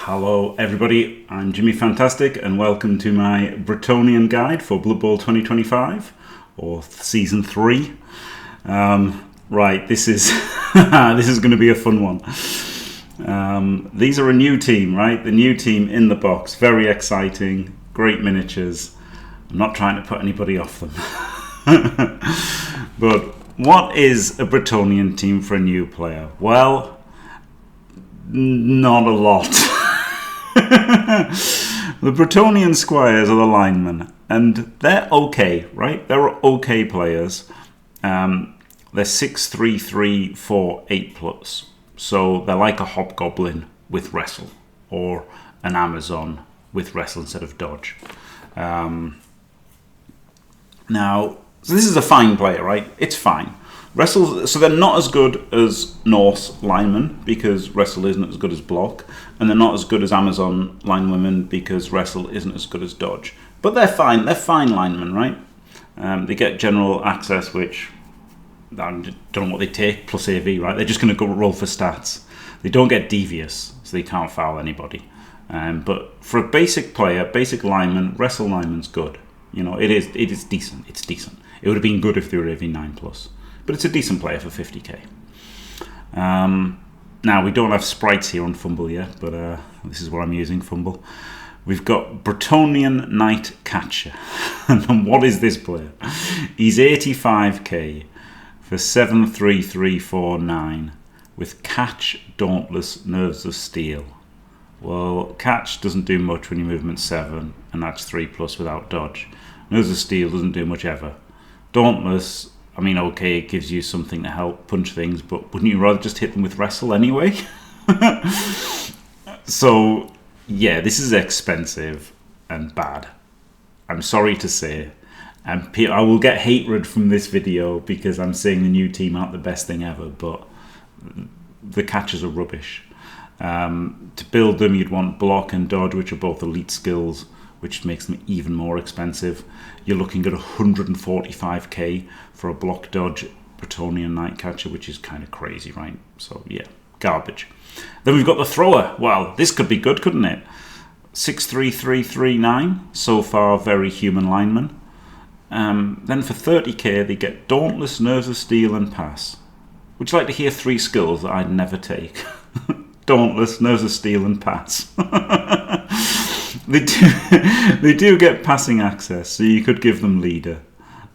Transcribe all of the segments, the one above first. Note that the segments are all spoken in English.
Hello everybody, I'm Jimmy Fantastic and welcome to my Bretonnian guide for Bloodbowl 2025 or Season 3. Right, this is this is going to be a fun one. These are a new team, right? The new team in the box, very exciting, great miniatures. I'm not trying to put anybody off them. But what is a Bretonnian team for a new player? Well, not a lot. The Bretonnian squires are the linemen, and they're okay, right? They're okay players. They're 6, 3, 3, 4, 8+. So they're like a hobgoblin with wrestle, or an Amazon with wrestle instead of dodge. Now, so this is a fine player, right? It's fine. Wrestle, so they're not as good as Norse linemen because wrestle isn't as good as block, and they're not as good as Amazon linewomen because wrestle isn't as good as dodge. But they're fine. They're fine linemen, right? They get general access, which I don't know what they take, plus AV, right? They're just going to go roll for stats. They don't get devious, so they can't foul anybody. But for a basic player, basic lineman, wrestle lineman's good. You know, it is decent. It's decent. It would have been good if they were AV 9+. But it's a decent player for 50k. Now, we don't have sprites here on Fumble yet, but this is what I'm using, Fumble. We've got Bretonnian Knight Catcher. And what is this player? He's 85k for 73349 with Catch, Dauntless, Nerves of Steel. Well, Catch doesn't do much when you movement 7, and that's 3+ without dodge. Nerves of Steel doesn't do much ever. Dauntless, I mean, okay, it gives you something to help punch things, but wouldn't you rather just hit them with wrestle anyway? So, yeah, this is expensive and bad. I'm sorry to say. And I will get hatred from this video because I'm saying the new team aren't the best thing ever, but the catchers are rubbish. To build them, you'd want block and dodge, which are both elite skills, which makes them even more expensive. You're looking at 145k for a block dodge Bretonnian Night Catcher, which is kind of crazy, right? So yeah, garbage. Then we've got the thrower. Well, this could be good, couldn't it? 63339, so far very human lineman. Then for 30k they get Dauntless, Nerves of Steel and Pass. Would you like to hear 3 skills that I'd never take? Dauntless, Nerves of Steel and Pass. They do get passing access, so you could give them leader.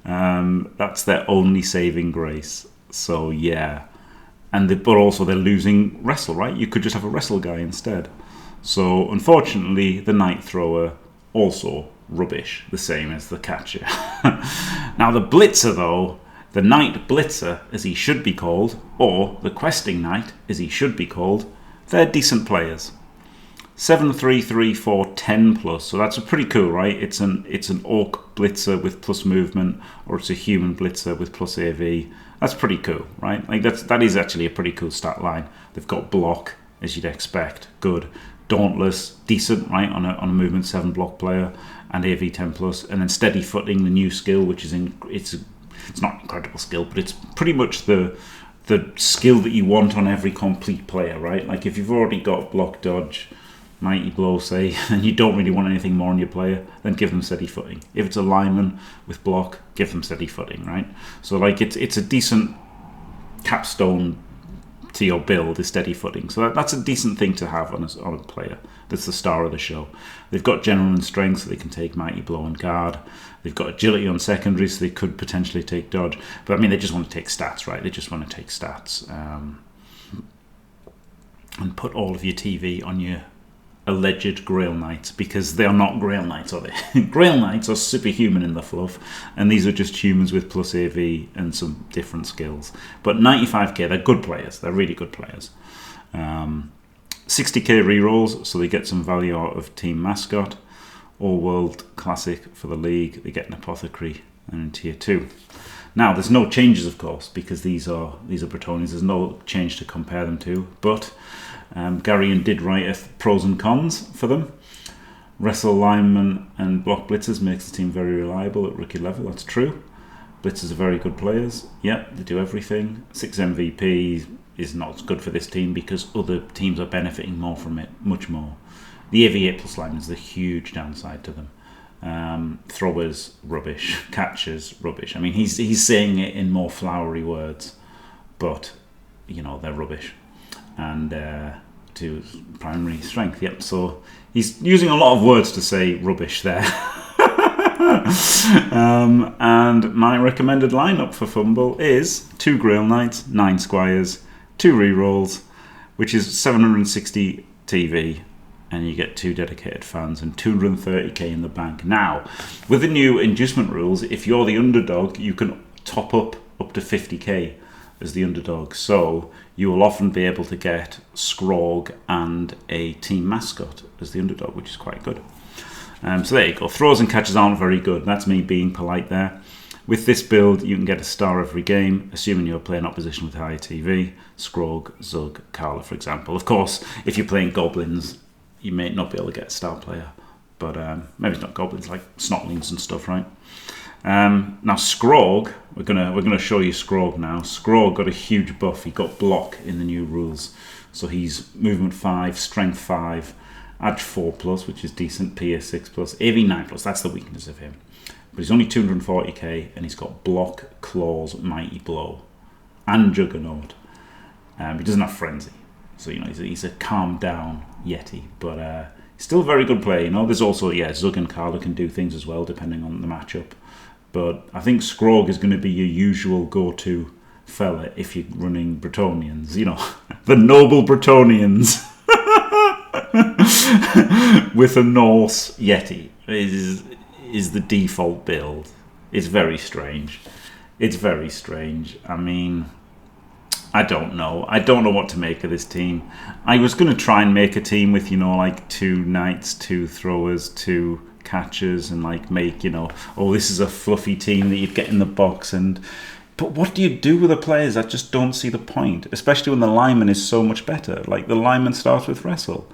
That's their only saving grace. So yeah, but also they're losing wrestle, right? You could just have a wrestle guy instead. So unfortunately, the Night Thrower also rubbish, the same as the Catcher. Now the Blitzer though, the Night Blitzer as he should be called, or the Questing Knight as he should be called, they're decent players. 733 10+, so that's pretty cool, right? It's an orc blitzer with plus movement, or it's a human blitzer with plus AV. That's pretty cool, right? Like that is actually a pretty cool stat line. They've got block, as you'd expect, good. Dauntless, decent, right, on a movement 7 block player, and AV 10+, and then steady footing, the new skill, which is it's not an incredible skill, but it's pretty much the skill that you want on every complete player, right? Like if you've already got block, dodge, mighty blow, say, and you don't really want anything more on your player, then give them steady footing. If it's a lineman with block, give them steady footing, right? So like it's a decent capstone to your build is steady footing. So that's a decent thing to have on a player. That's the star of the show. They've got general and strength, so they can take mighty blow and guard. They've got agility on secondary, so they could potentially take dodge. But I mean, they just want to take stats, right? They just want to take stats and put all of your TV on your alleged Grail Knights, because they are not Grail Knights, are they? Grail Knights are superhuman in the fluff, and these are just humans with plus AV and some different skills. But 95k, they're good players. They're really good players. 60k rerolls, so they get some value out of Team Mascot. All-World Classic for the League. They get an Apothecary and in Tier 2. Now, there's no changes, of course, because these are Bretonnians. There's no change to compare them to, but Garion did write pros and cons for them. Wrestle linemen and block blitzers makes the team very reliable at rookie level, that's true. Blitzers are very good players. Yeah, they do everything. 6 MVP is not good for this team because other teams are benefiting more from it, much more. The AV8 plus line is the huge downside to them. Throwers, rubbish. Catchers, rubbish. I mean, he's saying it in more flowery words, but, you know, they're rubbish. And to primary strength, yep. So he's using a lot of words to say rubbish there. And my recommended lineup for Fumble is 2 Grail Knights, 9 Squires, 2 rerolls, which is 760 TV, and you get 2 dedicated fans and 230k in the bank. Now, with the new inducement rules, if you're the underdog, you can top up to 50k as the underdog. So you will often be able to get Scrog and a team mascot as the underdog, which is quite good. So there you go. Throws and catches aren't very good. That's me being polite there. With this build, you can get a star every game, assuming you're playing opposition with higher TV. Scrog, Zug, Carla, for example. Of course, if you're playing goblins, you may not be able to get a star player. But maybe it's not goblins, like snotlings and stuff, right? Now Scrog, we're gonna show you Scrog now. Scrog got a huge buff. He got block in the new rules. So he's movement 5, strength 5, Edge 4+, which is decent, PA 6+, AV 9+, that's the weakness of him. But he's only 240k, and he's got block, claws, mighty blow, and juggernaut. He doesn't have frenzy, so you know he's a calm down Yeti, but still a very good player. You know, there's also Zug and Carla can do things as well depending on the matchup. But I think Scrog is going to be your usual go-to fella if you're running Bretonnians. You know, the noble Bretonnians. With a Norse Yeti is the default build. It's very strange. It's very strange. I mean, I don't know. I don't know what to make of this team. I was going to try and make a team with, you know, like 2 knights, 2 throwers, 2 catchers, and like make, you know, oh, this is a fluffy team that you'd get in the box. But what do you do with the players? I just don't see the point, especially when the lineman is so much better. Like, the lineman starts with wrestle.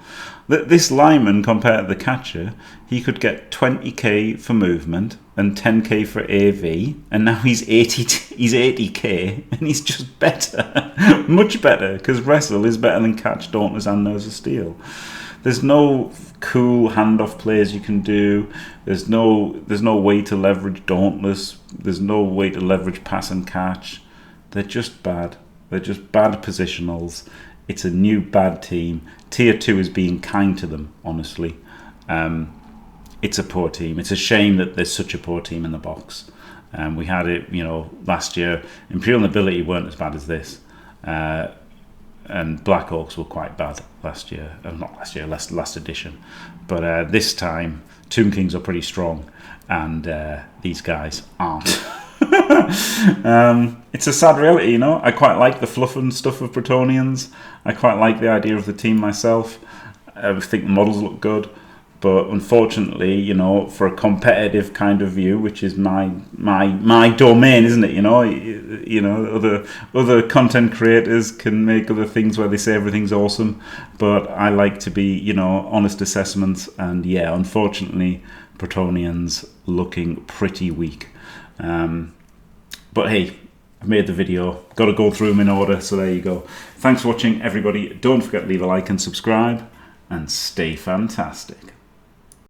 This lineman, compared to the catcher, he could get 20k for movement and 10k for AV, and now he's 80k, and he's just better, much better, because wrestle is better than catch, dauntless, and nerves of steel. There's no cool handoff plays you can do. There's no way to leverage dauntless. There's no way to leverage pass and catch. They're just bad. They're just bad positionals. It's a new bad team. Tier 2 is being kind to them, honestly. It's a poor team. It's a shame that there's such a poor team in the box. We had it, you know, last year. Imperial Nobility weren't as bad as this. And Black Orcs were quite bad last year. Not last year, last edition. But this time, Tomb Kings are pretty strong, and these guys aren't. It's a sad reality, you know. I quite like the fluff and stuff of Bretonnians. I quite like the idea of the team myself. I think the models look good. But unfortunately, you know, for a competitive kind of view, which is my domain, isn't it? You know, other content creators can make other things where they say everything's awesome, but I like to be, you know, honest assessments. And yeah, unfortunately, Bretonnians looking pretty weak. But hey, I've made the video. Got to go through them in order. So there you go. Thanks for watching, everybody. Don't forget to leave a like and subscribe, and stay fantastic.